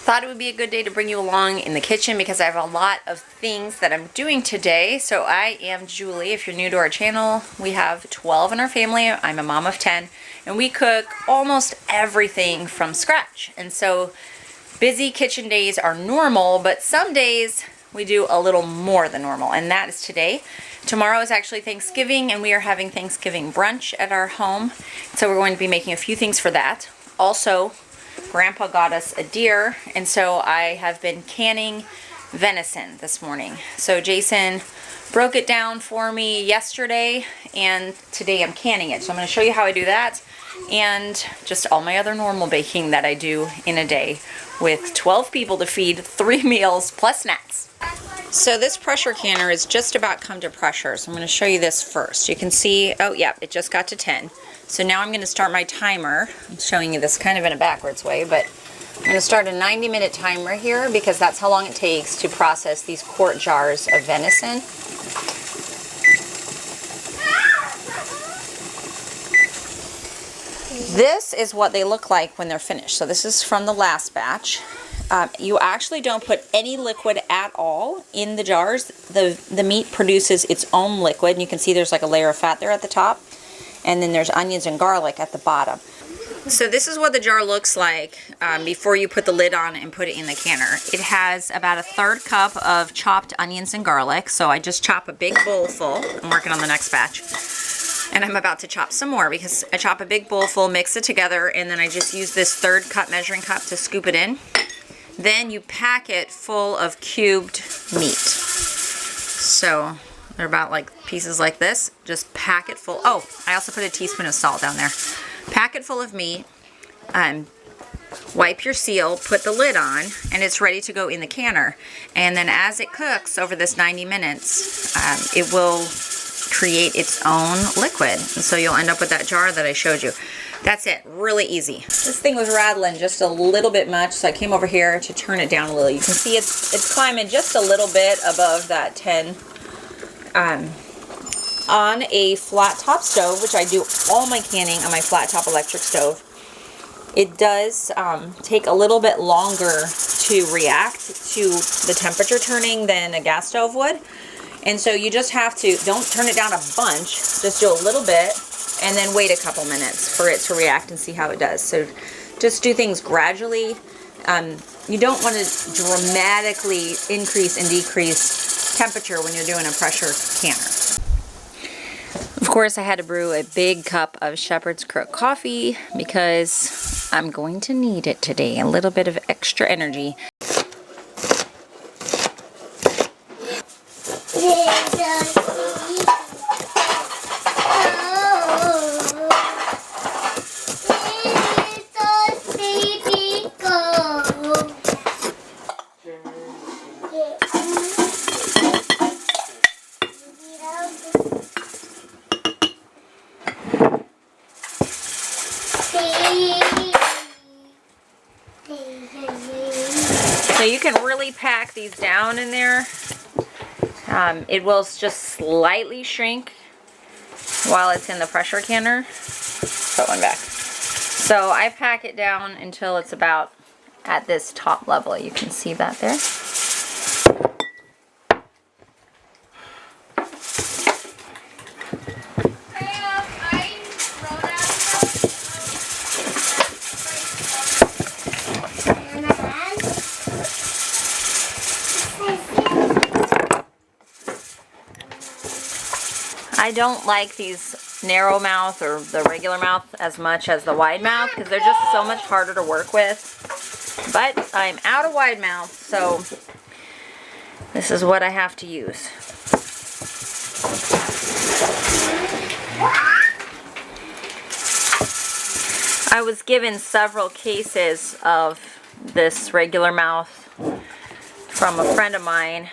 Thought it would be a good day to bring you along in the kitchen because I have a lot of things that I'm doing today. So I am Julie. If you're new to our channel, we have 12 in our family. I'm a mom of 10, and we cook almost everything from scratch. And so busy kitchen days are normal, but some days we do a little more than normal, and that is today. Tomorrow is actually Thanksgiving, and we are having Thanksgiving brunch at our home. So we're going to be making a few things for that. Also, Grandpa got us a deer, and so I have been canning venison this morning. So Jason broke it down for me yesterday, and today I'm canning it. So I'm going to show you how I do that, and just all my other normal baking that I do in a day with 12 people to feed, 3 meals plus snacks. So this pressure canner is just about come to pressure. So I'm going to show you this first. You can see, oh yeah, it just got to 10. So now I'm going to start my timer. I'm showing you this kind of in a backwards way, but I'm going to start a 90-minute timer here because that's how long it takes to process these quart jars of venison. This is what they look like when they're finished. So this is from the last batch. You actually don't put any liquid at all in the jars. The meat produces its own liquid, and you can see there's like a layer of fat there at the top. And then there's onions and garlic at the bottom. So this is what the jar looks like before you put the lid on and put it in the canner. It has about a 1/3 cup of chopped onions and garlic. So I just chop a big bowl full. I'm working on the next batch. And I'm about to chop some more because I chop a big bowl full, mix it together, and then I just use this 1/3 cup measuring cup to scoop it in. Then you pack it full of cubed meat. So they're about like pieces like this. Just pack it full. Oh, I also put a teaspoon of salt down there. Pack it full of meat. Wipe your seal, put the lid on, and it's ready to go in the canner. And then as it cooks over this 90 minutes, it will create its own liquid. And so you'll end up with that jar that I showed you. That's it. Really easy. This thing was rattling just a little bit much, so I came over here to turn it down a little. You can see it's climbing just a little bit above that 10. On a flat top stove, which I do all my canning on my flat top electric stove, it does take a little bit longer to react to the temperature turning than a gas stove would. And so you just have to, don't turn it down a bunch, just do a little bit and then wait a couple minutes for it to react and see how it does. So just do things gradually. You don't want to dramatically increase and decrease temperature when you're doing a pressure canner. Of course, I had to brew a big cup of Shepherd's Crook coffee because I'm going to need it today. A little bit of extra energy. So you can really pack these down in there. It will just slightly shrink while it's in the pressure canner. Put one back. So I pack it down until it's about at this top level. You can see that there. I don't like these narrow mouth or the regular mouth as much as the wide mouth because they're just so much harder to work with. But I'm out of wide mouth, so this is what I have to use. I was given several cases of this regular mouth from a friend of mine.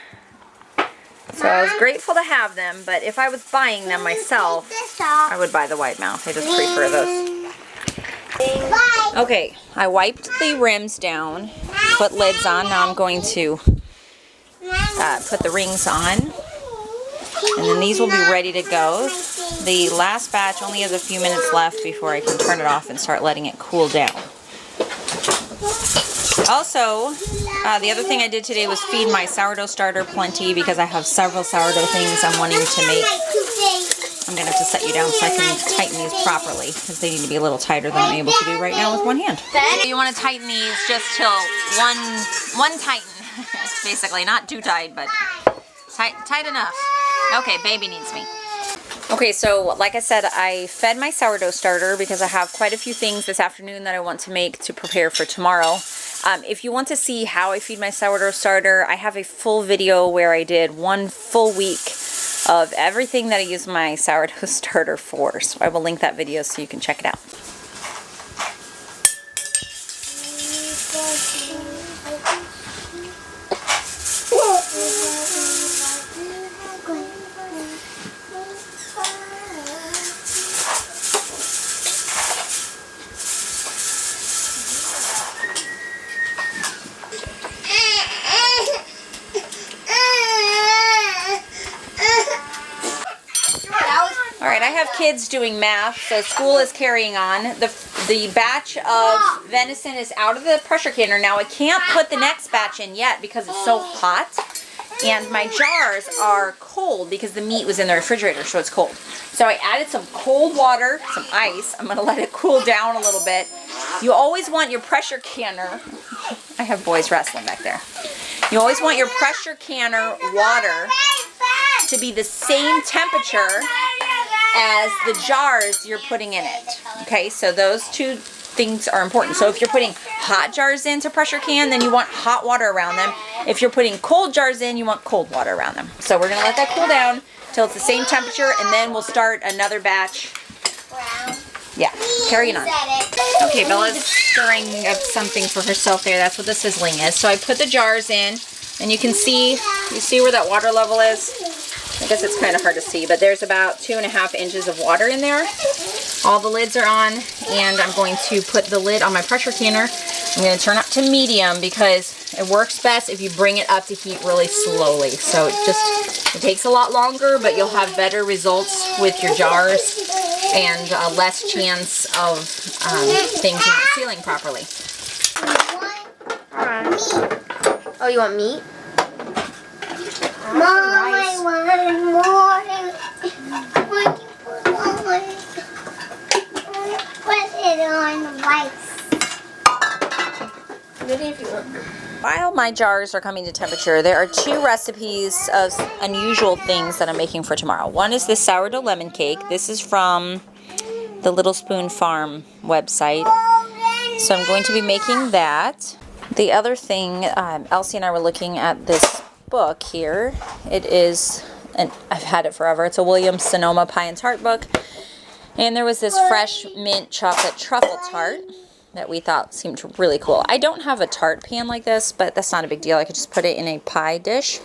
So I was grateful to have them, but if I was buying them myself, I would buy the wide mouth. I just prefer those. Okay, I wiped the rims down, put lids on. Now I'm going to put the rings on, and then these will be ready to go. The last batch only has a few minutes left before I can turn it off and start letting it cool down. Also, the other thing I did today was feed my sourdough starter plenty because I have several sourdough things I'm wanting to make. I'm going to have to set you down so I can tighten these properly because they need to be a little tighter than I'm able to do right now with one hand. You want to tighten these just till one tighten, basically. Not too tight, but tight enough. Okay, baby needs me. Okay, so like I said, I fed my sourdough starter because I have quite a few things this afternoon that I want to make to prepare for tomorrow. If you want to see how I feed my sourdough starter, I have a full video where I did 1 full week of everything that I use my sourdough starter for. So I will link that video so you can check it out. Alright, I have kids doing math, so school is carrying on. The batch of venison is out of the pressure canner. Now I can't put the next batch in yet because it's so hot. And my jars are cold because the meat was in the refrigerator, so it's cold. So I added some cold water, some ice. I'm going to let it cool down a little bit. You always want your pressure canner. I have boys wrestling back there. You always want your pressure canner water to be the same temperature as the jars you're putting in it. Okay, so those two things are important. So if you're putting hot jars into pressure can, then you want hot water around them. If you're putting cold jars in, you want cold water around them. So we're going to let that cool down till it's the same temperature, and then we'll start another batch. Yeah, carrying on. Okay, Bella's stirring up something for herself there. That's what the sizzling is. So I put the jars in, and you can see, you see where that water level is? I guess it's kind of hard to see, but there's about 2.5 inches of water in there. All the lids are on, and I'm going to put the lid on my pressure canner. I'm going to turn up to medium because it works best if you bring it up to heat really slowly. So it takes a lot longer, but you'll have better results with your jars and less chance of things not sealing properly. Oh, you want meat? Mom, I want more. Put it on the rice. If you want. While my jars are coming to temperature, there are 2 recipes of unusual things that I'm making for tomorrow. One is this sourdough lemon cake. This is from the Little Spoon Farm website. So I'm going to be making that. The other thing, Elsie and I were looking at this book here. It is, and I've had it forever, it's a Williams Sonoma Pie and Tart book. And there was this fresh mint chocolate truffle tart that we thought seemed really cool. I don't have a tart pan like this, but that's not a big deal. I could just put it in a pie dish.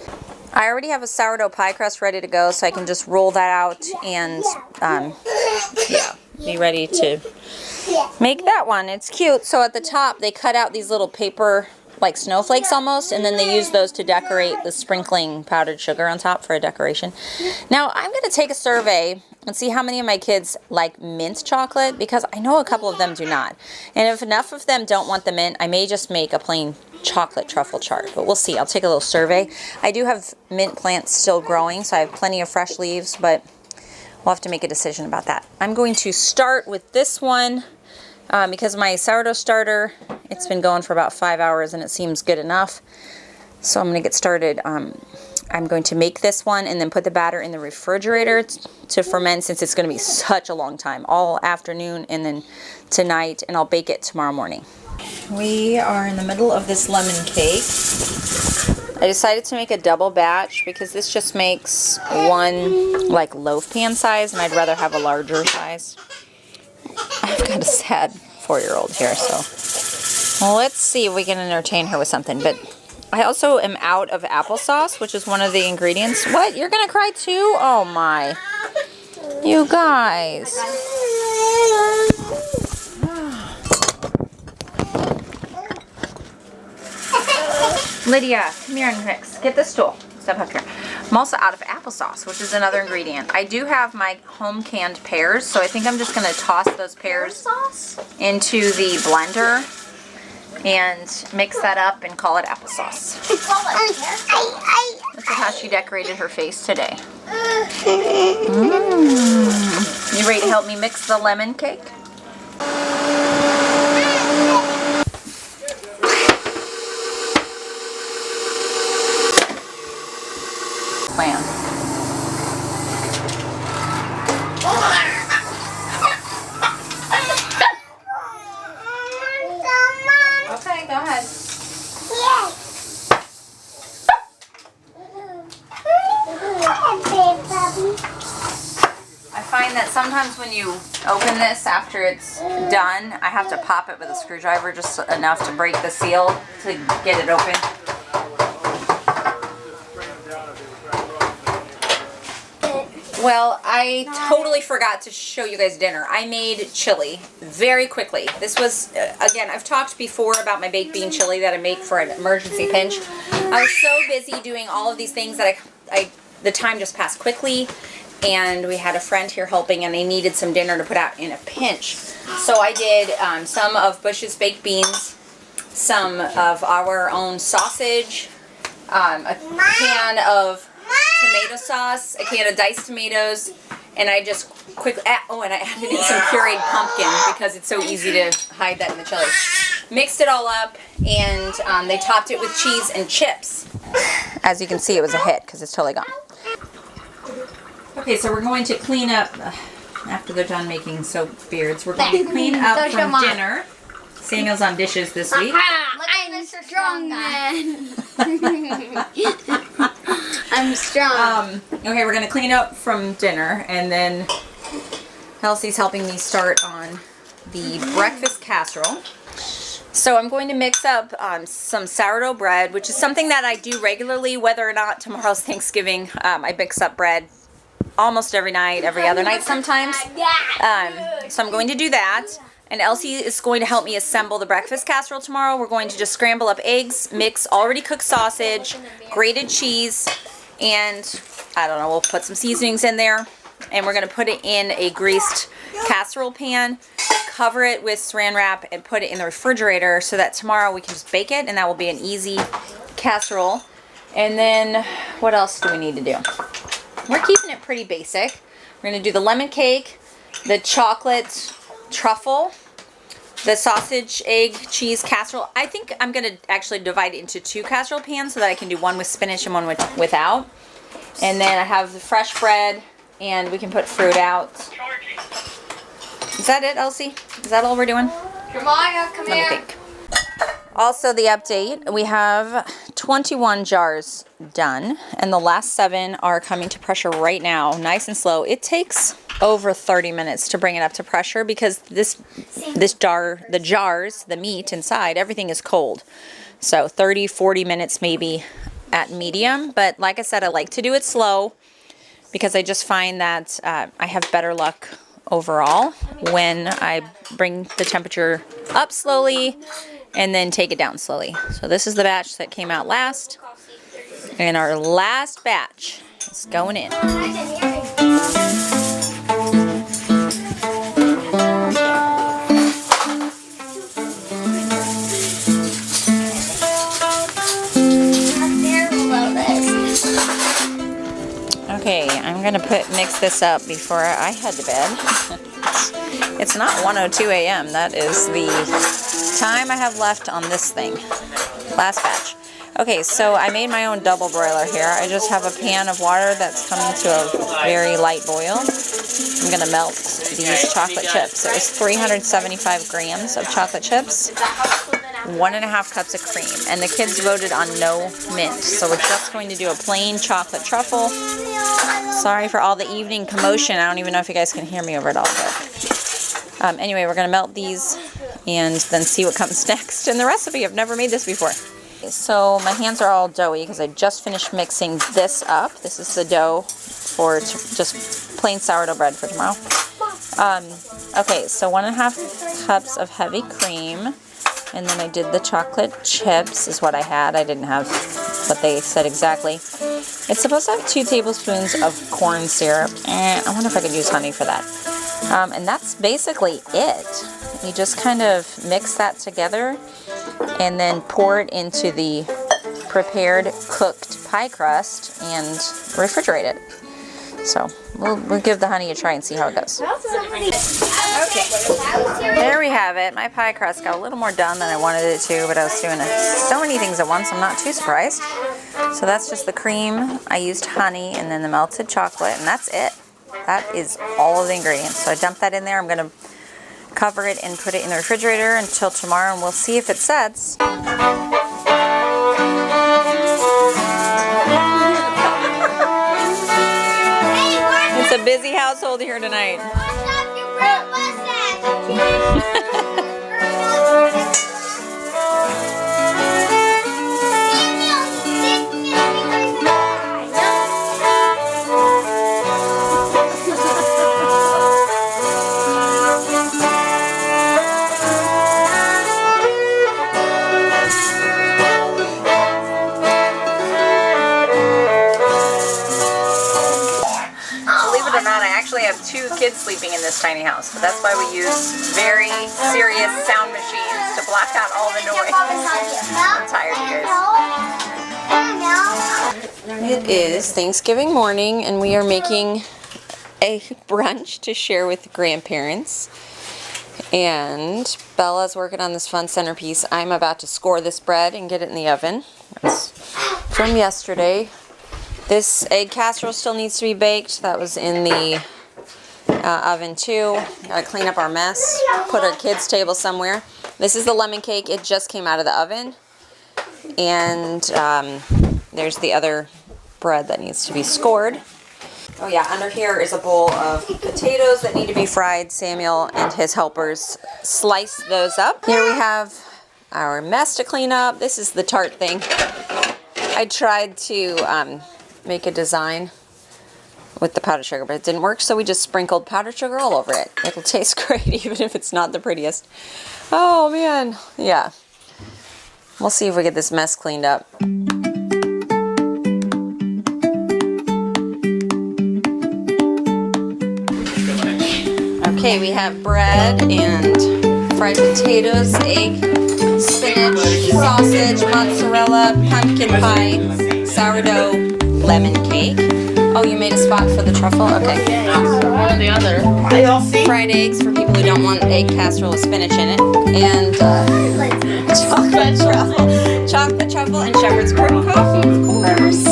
I already have a sourdough pie crust ready to go, so I can just roll that out and yeah, be ready to make that one. It's cute. So at the top, they cut out these little paper, like snowflakes almost, and then they use those to decorate the sprinkling powdered sugar on top for a decoration. Now, I'm going to take a survey and see how many of my kids like mint chocolate, because I know a couple of them do not. And if enough of them don't want the mint, I may just make a plain chocolate truffle tart, but we'll see. I'll take a little survey. I do have mint plants still growing, so I have plenty of fresh leaves, but we'll have to make a decision about that. I'm going to start with this one because my sourdough starter, it's been going for about 5 hours and it seems good enough. So I'm going to get started. I'm going to make this one and then put the batter in the refrigerator to ferment, since it's going to be such a long time, all afternoon and then tonight, and I'll bake it tomorrow morning. We are in the middle of this lemon cake. I decided to make a double batch because this just makes one like loaf pan size, and I'd rather have a larger size. I've got a sad 4-year-old here, so well, let's see if we can entertain her with something. But I also am out of applesauce, which is one of the ingredients. What? You're gonna cry too? Oh my. You guys. Lydia, come here and mix. Get the stool. Step up here. I'm also out of applesauce, which is another ingredient. I do have my home canned pears, so I think I'm just going to toss those pears into the blender. and mix that up and call it applesauce. Look at how she decorated her face today. You ready to help me mix the lemon cake? Plan. Okay, go ahead. Yes. I find that sometimes when you open this after it's done, I have to pop it with a screwdriver just enough to break the seal to get it open. Well, I totally forgot to show you guys dinner. I made chili very quickly. This was, again, I've talked before about my baked bean chili that I make for an emergency pinch. I was so busy doing all of these things that the time just passed quickly, and we had a friend here helping, and they needed some dinner to put out in a pinch. So I did some of Bush's baked beans, some of our own sausage, a can of tomato sauce, a can of diced tomatoes, and I just quickly, oh, and I added in some pureed pumpkin because it's so easy to hide that in the chili. Mixed it all up, and they topped it with cheese and chips. As you can see, it was a hit because it's totally gone. Okay, so we're going to clean up, after they're done making soap beards, we're going to clean up from dinner. Samuel's on dishes this week. I'm strong man. I'm strong. Okay, we're going to clean up from dinner, and then Elsie's helping me start on the breakfast casserole. So I'm going to mix up some sourdough bread, which is something that I do regularly, whether or not tomorrow's Thanksgiving. I mix up bread almost every night, every other night sometimes. So I'm going to do that. And Elsie is going to help me assemble the breakfast casserole tomorrow. We're going to just scramble up eggs, mix already cooked sausage, grated cheese, and I don't know, we'll put some seasonings in there. And we're going to put it in a greased casserole pan, cover it with saran wrap, and put it in the refrigerator so that tomorrow we can just bake it, and that will be an easy casserole. And then what else do we need to do? We're keeping it pretty basic. We're going to do the lemon cake, the chocolate truffle, the sausage, egg, cheese casserole. I think I'm going to actually divide it into 2 casserole pans so that I can do one with spinach and one without. And then I have the fresh bread, and we can put fruit out. Is that it, Elsie? Is that all we're doing? Jeremiah, come Let me think. Also, the update, we have 21 jars done, and the last 7 are coming to pressure right now, nice and slow. It takes over 30 minutes to bring it up to pressure because the jars, the meat inside, everything is cold. So 30, 40 minutes maybe at medium, but like I said, I like to do it slow because I just find that I have better luck overall when I bring the temperature up slowly and then take it down slowly. So this is the batch that came out last, and our last batch is going in. Okay, I'm gonna mix this up before I head to bed. It's not 1:02 a.m. That is the time I have left on this thing. Last batch. Okay, so I made my own double broiler here. I just have a pan of water that's coming to a very light boil. I'm gonna melt these chocolate chips. It was 375 grams of chocolate chips, 1.5 cups of cream, and the kids voted on no mint. So we're just going to do a plain chocolate truffle. Sorry for all the evening commotion. I don't even know if you guys can hear me over it all, but anyway, we're gonna melt these and then see what comes next in the recipe. I've never made this before. So my hands are all doughy because I just finished mixing this up. This is the dough for just plain sourdough bread for tomorrow. Okay, so 1.5 cups of heavy cream, and then I did the chocolate chips is what I had. I didn't have what they said exactly. It's supposed to have 2 tablespoons of corn syrup. I wonder if I could use honey for that. And that's basically it. You just kind of mix that together. and then pour it into the prepared cooked pie crust and refrigerate it. So we'll give the honey a try and see how it goes. Okay, there we have it. My pie crust got a little more done than I wanted it to, but I was doing so many things at once, I'm not too surprised. So that's just the cream. I used honey and then the melted chocolate, and that's it. That is all of the ingredients. So I dumped that in there. I'm going to cover it and put it in the refrigerator until tomorrow, and we'll see if it sets. It's a busy household here tonight. I have 2 kids sleeping in this tiny house, but that's why we use very serious sound machines to block out all the noise. I'm tired, you guys. It is Thanksgiving morning, and we are making a brunch to share with the grandparents. And Bella's working on this fun centerpiece. I'm about to score this bread and get it in the oven. That's from yesterday. This egg casserole still needs to be baked. That was in the oven too. Gotta clean up our mess. Put our kids' table somewhere. This is the lemon cake. It just came out of the oven. And there's the other bread that needs to be scored. Oh yeah, under here is a bowl of potatoes that need to be fried. Samuel and his helpers sliced those up. Here we have our mess to clean up. This is the tart thing. I tried to make a design with the powdered sugar, but it didn't work, so we just sprinkled powdered sugar all over it. It'll taste great even if it's not the prettiest. Oh man, yeah. We'll see if we get this mess cleaned up. Okay, we have bread and fried potatoes, egg, spinach, sausage, mozzarella, pumpkin pie, sourdough, lemon cake. Oh, you made a spot for the truffle? Okay. One or the other. Fried eggs for people who don't want egg casserole with spinach in it. And chocolate truffle and shepherd's crook coffee, of course.